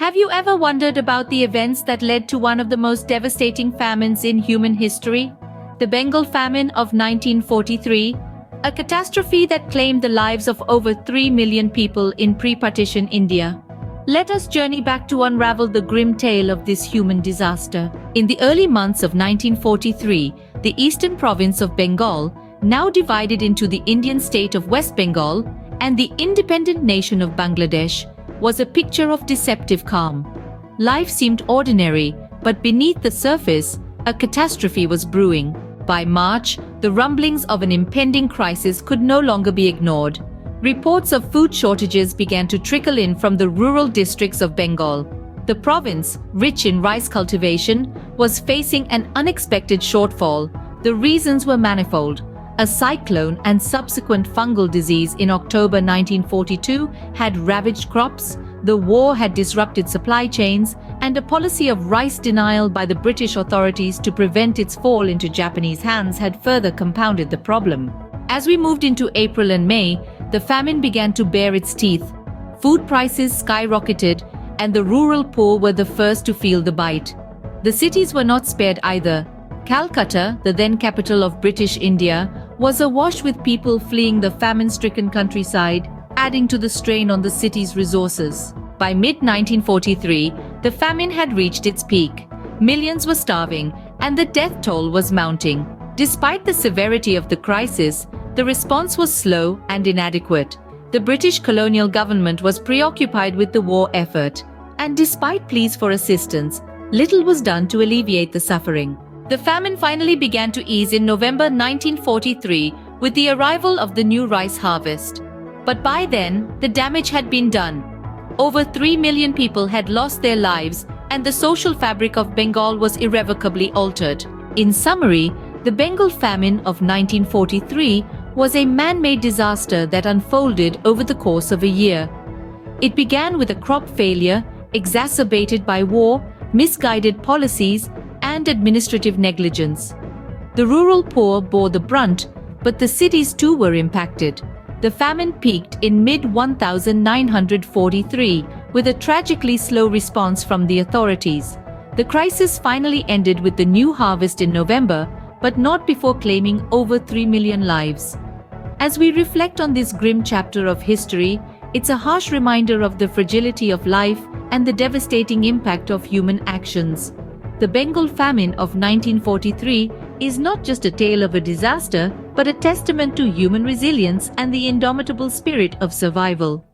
Have you ever wondered about the events that led to one of the most devastating famines in human history? The Bengal famine of 1943, a catastrophe that claimed the lives of over 3 million people in pre-partition India. Let us journey back to unravel the grim tale of this human disaster. In the early months of 1943, the eastern province of Bengal, now divided into the Indian state of West Bengal and the independent nation of Bangladesh, was a picture of deceptive calm. Life seemed ordinary, but beneath the surface, a catastrophe was brewing. By March, the rumblings of an impending crisis could no longer be ignored. Reports of food shortages began to trickle in from the rural districts of Bengal. The province, rich in rice cultivation, was facing an unexpected shortfall. The reasons were manifold. A cyclone and subsequent fungal disease in October 1942 had ravaged crops, the war had disrupted supply chains, and a policy of rice denial by the British authorities to prevent its fall into Japanese hands had further compounded the problem. As we moved into April and May, the famine began to bare its teeth. Food prices skyrocketed, and the rural poor were the first to feel the bite. The cities were not spared either. Calcutta, the then capital of British India, was awash with people fleeing the famine-stricken countryside, adding to the strain on the city's resources. By mid-1943, the famine had reached its peak. Millions were starving, and the death toll was mounting. Despite the severity of the crisis, the response was slow and inadequate. The British colonial government was preoccupied with the war effort, and despite pleas for assistance, little was done to alleviate the suffering. The famine finally began to ease in November 1943 with the arrival of the new rice harvest. But by then, the damage had been done. Over 3 million people had lost their lives, and the social fabric of Bengal was irrevocably altered. In summary, the Bengal famine of 1943 was a man-made disaster that unfolded over the course of a year. It began with a crop failure, exacerbated by war, misguided policies, and administrative negligence. The rural poor bore the brunt, but the cities too were impacted. The famine peaked in mid-1943 with a tragically slow response from the authorities. The crisis finally ended with the new harvest in November, but not before claiming over 3 million lives. As we reflect on this grim chapter of history, it's a harsh reminder of the fragility of life and the devastating impact of human actions. The Bengal famine of 1943 is not just a tale of a disaster, but a testament to human resilience and the indomitable spirit of survival.